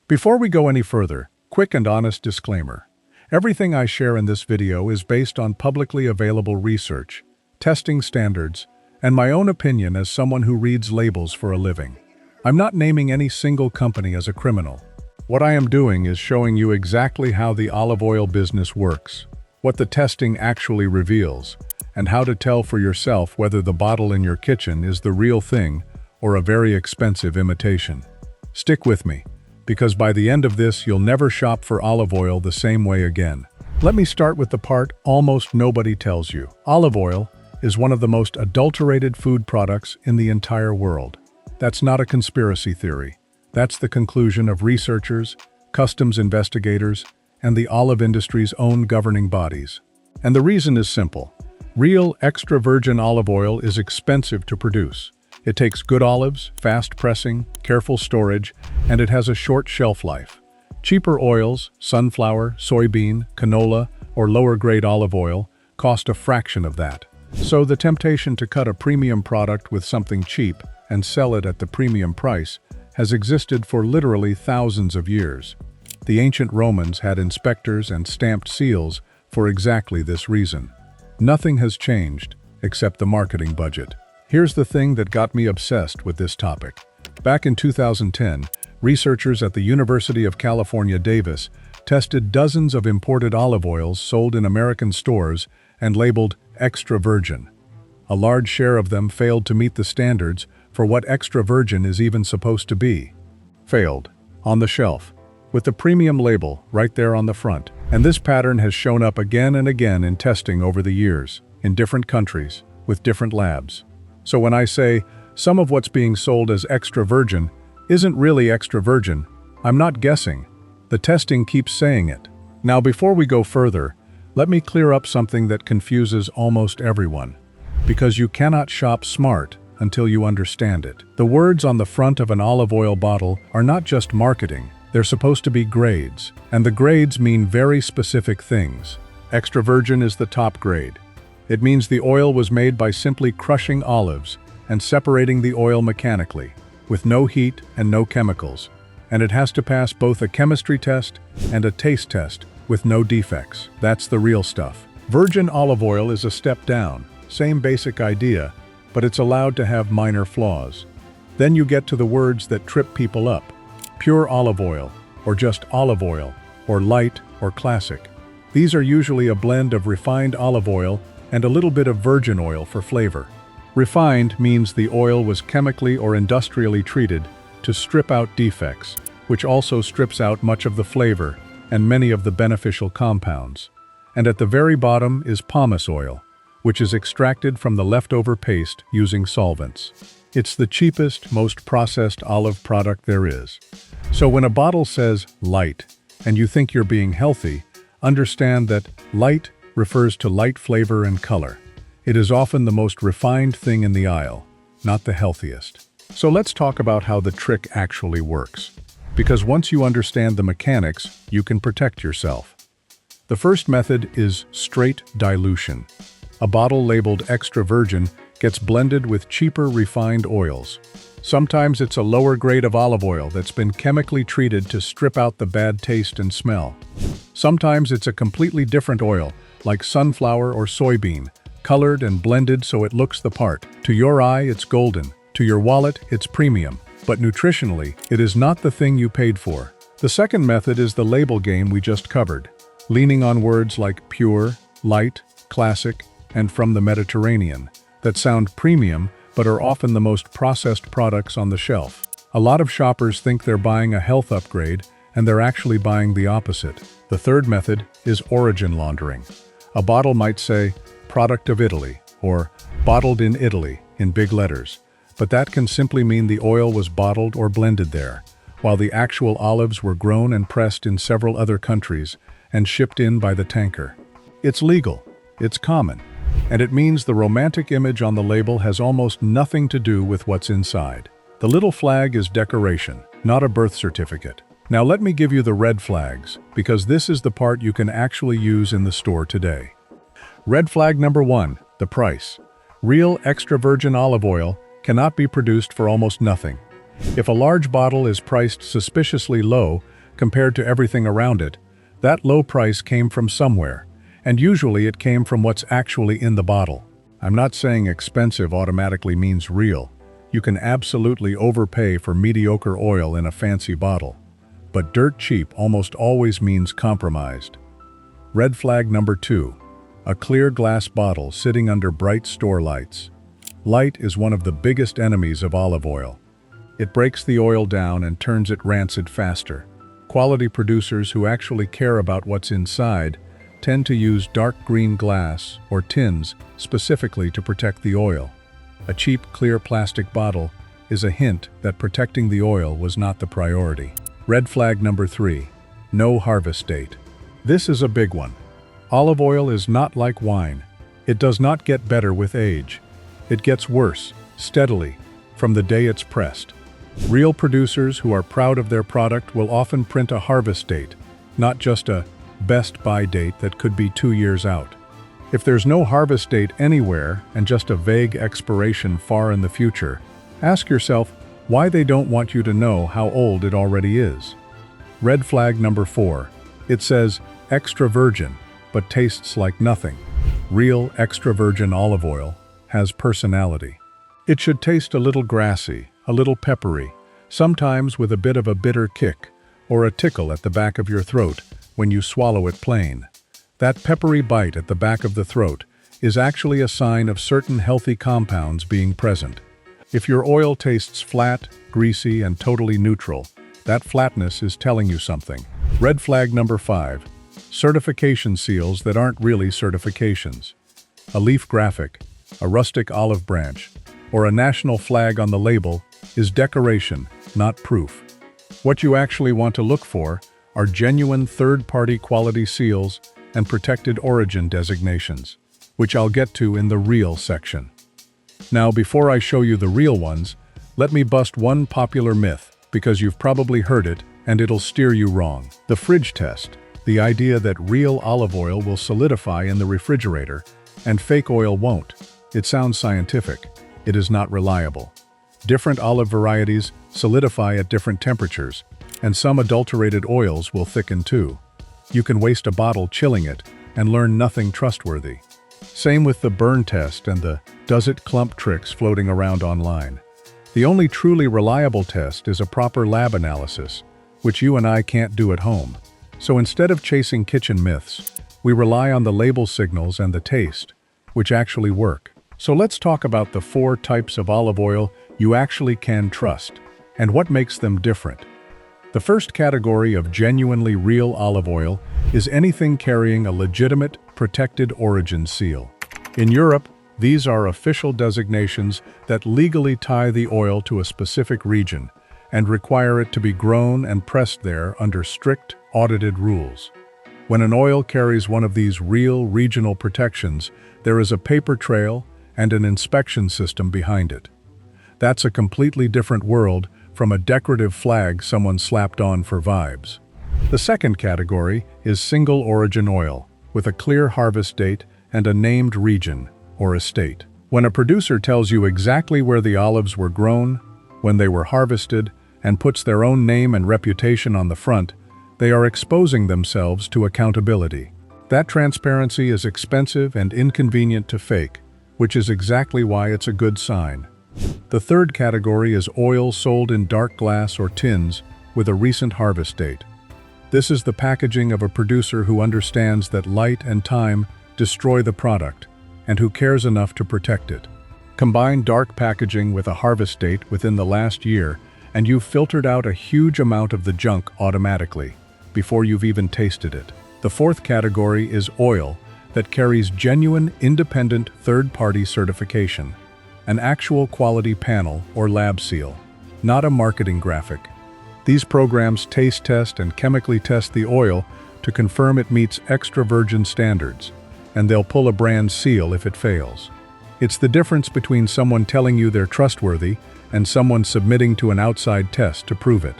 Before we go any further, quick and honest disclaimer. Everything I share in this video is based on publicly available research, testing standards, and my own opinion as someone who reads labels for a living. I'm not naming any single company as a criminal. What I am doing is showing you exactly how the olive oil business works, what the testing actually reveals, and how to tell for yourself whether the bottle in your kitchen is the real thing or a very expensive imitation. Stick with me, because by the end of this you'll never shop for olive oil the same way again. Let me start with the part almost nobody tells you. Olive oil is one of the most adulterated food products in the entire world. That's not a conspiracy theory. That's the conclusion of researchers, customs investigators, and the olive industry's own governing bodies. And the reason is simple. Real extra virgin olive oil is expensive to produce. It takes good olives, fast pressing, careful storage, and it has a short shelf life. Cheaper oils, sunflower, soybean, canola, or lower-grade olive oil, cost a fraction of that. So the temptation to cut a premium product with something cheap and sell it at the premium price has existed for literally thousands of years. The ancient Romans had inspectors and stamped seals for exactly this reason. Nothing has changed except the marketing budget. Here's the thing that got me obsessed with this topic. Back in 2010, researchers at the University of California, Davis tested dozens of imported olive oils sold in American stores and labeled extra virgin. A large share of them failed to meet the standards for what extra virgin is even supposed to be. Failed. On the shelf, with the premium label right there on the front. And this pattern has shown up again and again in testing over the years, in different countries, with different labs. So when I say some of what's being sold as extra virgin isn't really extra virgin, I'm not guessing. The testing keeps saying it. Now before we go further, let me clear up something that confuses almost everyone. Because you cannot shop smart until you understand it. The words on the front of an olive oil bottle are not just marketing. They're supposed to be grades, and the grades mean very specific things. Extra virgin is the top grade. It means the oil was made by simply crushing olives and separating the oil mechanically, with no heat and no chemicals. And it has to pass both a chemistry test and a taste test with no defects. That's the real stuff. Virgin olive oil is a step down, same basic idea, but it's allowed to have minor flaws. Then you get to the words that trip people up. Pure olive oil, or just olive oil, or light or classic. These are usually a blend of refined olive oil and a little bit of virgin oil for flavor. Refined means the oil was chemically or industrially treated to strip out defects, which also strips out much of the flavor and many of the beneficial compounds. And at the very bottom is pomace oil, which is extracted from the leftover paste using solvents. It's the cheapest, most processed olive product there is. So when a bottle says light, and you think you're being healthy, understand that light refers to light flavor and color. It is often the most refined thing in the aisle, not the healthiest. So let's talk about how the trick actually works. Because once you understand the mechanics, you can protect yourself. The first method is straight dilution. A bottle labeled extra virgin gets blended with cheaper refined oils. Sometimes it's a lower grade of olive oil that's been chemically treated to strip out the bad taste and smell. Sometimes it's a completely different oil, like sunflower or soybean, colored and blended so it looks the part. To your eye, it's golden. To your wallet, it's premium. But nutritionally, it is not the thing you paid for. The second method is the label game we just covered, leaning on words like pure, light, classic, and from the Mediterranean, that sound premium but are often the most processed products on the shelf. A lot of shoppers think they're buying a health upgrade, and they're actually buying the opposite. The third method is origin laundering. A bottle might say, product of Italy, or bottled in Italy, in big letters. But that can simply mean the oil was bottled or blended there, while the actual olives were grown and pressed in several other countries and shipped in by the tanker. It's legal, it's common, and it means the romantic image on the label has almost nothing to do with what's inside. The little flag is decoration, not a birth certificate. Now let me give you the red flags, because this is the part you can actually use in the store today. Red flag number 1, the price. Real extra virgin olive oil cannot be produced for almost nothing. If a large bottle is priced suspiciously low, compared to everything around it, that low price came from somewhere, and usually it came from what's actually in the bottle. I'm not saying expensive automatically means real. You can absolutely overpay for mediocre oil in a fancy bottle. But dirt cheap almost always means compromised. Red flag number 2. A clear glass bottle sitting under bright store lights. Light is one of the biggest enemies of olive oil. It breaks the oil down and turns it rancid faster. Quality producers who actually care about what's inside tend to use dark green glass or tins specifically to protect the oil. A cheap, clear plastic bottle is a hint that protecting the oil was not the priority. Red flag number 3. No harvest date. This is a big one. Olive oil is not like wine. It does not get better with age. It gets worse, steadily, from the day it's pressed. Real producers who are proud of their product will often print a harvest date, not just a best buy date that could be 2 years out. If there's no harvest date anywhere and just a vague expiration far in the future, ask yourself why they don't want you to know how old it already is. Red flag number 4. It says extra virgin, but tastes like nothing. Real extra virgin olive oil has personality. It should taste a little grassy, a little peppery, sometimes with a bit of a bitter kick, or a tickle at the back of your throat when you swallow it plain. That peppery bite at the back of the throat is actually a sign of certain healthy compounds being present. If your oil tastes flat, greasy, and totally neutral, that flatness is telling you something. Red flag number 5. Certification seals that aren't really certifications. A leaf graphic, a rustic olive branch, or a national flag on the label is decoration, not proof. What you actually want to look for are genuine third-party quality seals and protected origin designations, which I'll get to in the real section. Now, before I show you the real ones, let me bust one popular myth, because you've probably heard it and it'll steer you wrong. The fridge test, the idea that real olive oil will solidify in the refrigerator and fake oil won't. It sounds scientific. It is not reliable. Different olive varieties solidify at different temperatures, and some adulterated oils will thicken too. You can waste a bottle chilling it and learn nothing trustworthy. Same with the burn test and the does it clump tricks floating around online. The only truly reliable test is a proper lab analysis, which you and I can't do at home. So instead of chasing kitchen myths, we rely on the label signals and the taste, which actually work. So let's talk about the 4 types of olive oil you actually can trust, and what makes them different. The first category of genuinely real olive oil is anything carrying a legitimate, protected origin seal. In Europe, these are official designations that legally tie the oil to a specific region and require it to be grown and pressed there under strict, audited rules. When an oil carries one of these real regional protections, there is a paper trail and an inspection system behind it. That's a completely different world from a decorative flag someone slapped on for vibes. The second category is single origin oil, with a clear harvest date and a named region, or estate. When a producer tells you exactly where the olives were grown, when they were harvested, and puts their own name and reputation on the front, they are exposing themselves to accountability. That transparency is expensive and inconvenient to fake, which is exactly why it's a good sign. The third category is oil sold in dark glass or tins with a recent harvest date. This is the packaging of a producer who understands that light and time destroy the product, and who cares enough to protect it. Combine dark packaging with a harvest date within the last year, and you've filtered out a huge amount of the junk automatically, before you've even tasted it. The fourth category is oil that carries genuine, independent third-party certification, an actual quality panel or lab seal, not a marketing graphic. These programs taste test and chemically test the oil to confirm it meets extra virgin standards, and they'll pull a brand seal if it fails. It's the difference between someone telling you they're trustworthy and someone submitting to an outside test to prove it.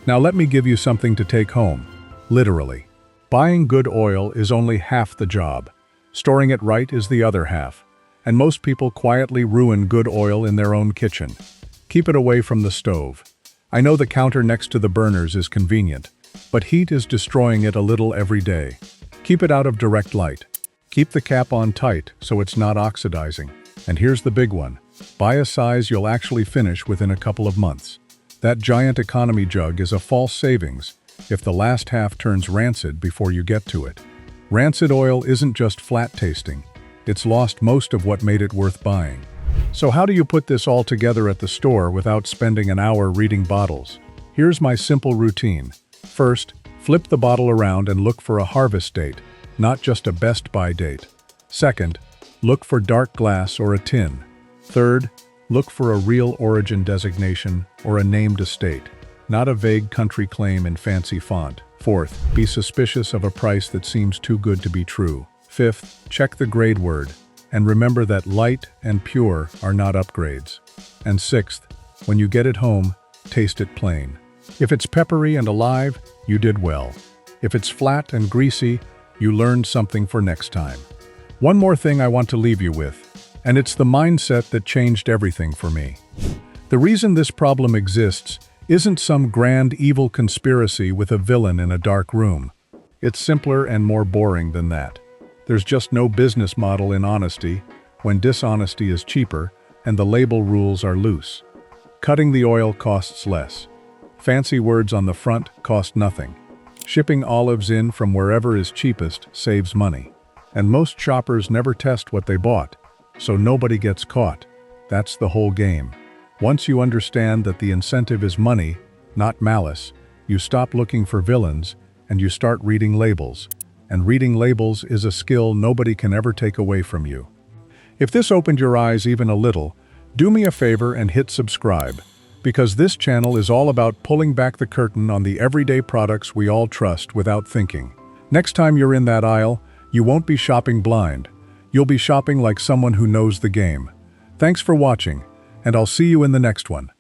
Now let me give you something to take home, literally. Buying good oil is only half the job. Storing it right is the other half. And most people quietly ruin good oil in their own kitchen. Keep it away from the stove. I know the counter next to the burners is convenient, but heat is destroying it a little every day. Keep it out of direct light. Keep the cap on tight so it's not oxidizing. And here's the big one. Buy a size you'll actually finish within a couple of months. That giant economy jug is a false savings if the last half turns rancid before you get to it. Rancid oil isn't just flat tasting. It's lost most of what made it worth buying. So how do you put this all together at the store without spending an hour reading bottles? Here's my simple routine. First, flip the bottle around and look for a harvest date, not just a best by date. Second, look for dark glass or a tin. Third, look for a real origin designation or a named estate, not a vague country claim in fancy font. Fourth, be suspicious of a price that seems too good to be true. Fifth, check the grade word, and remember that light and pure are not upgrades. And sixth, when you get it home, taste it plain. If it's peppery and alive, you did well. If it's flat and greasy, you learned something for next time. One more thing I want to leave you with, and it's the mindset that changed everything for me. The reason this problem exists isn't some grand evil conspiracy with a villain in a dark room. It's simpler and more boring than that. There's just no business model in honesty when dishonesty is cheaper and the label rules are loose. Cutting the oil costs less. Fancy words on the front cost nothing. Shipping olives in from wherever is cheapest saves money. And most shoppers never test what they bought, so nobody gets caught. That's the whole game. Once you understand that the incentive is money, not malice, you stop looking for villains and you start reading labels. And reading labels is a skill nobody can ever take away from you. If this opened your eyes even a little, do me a favor and hit subscribe, because this channel is all about pulling back the curtain on the everyday products we all trust without thinking. Next time you're in that aisle, you won't be shopping blind. You'll be shopping like someone who knows the game. Thanks for watching, and I'll see you in the next one.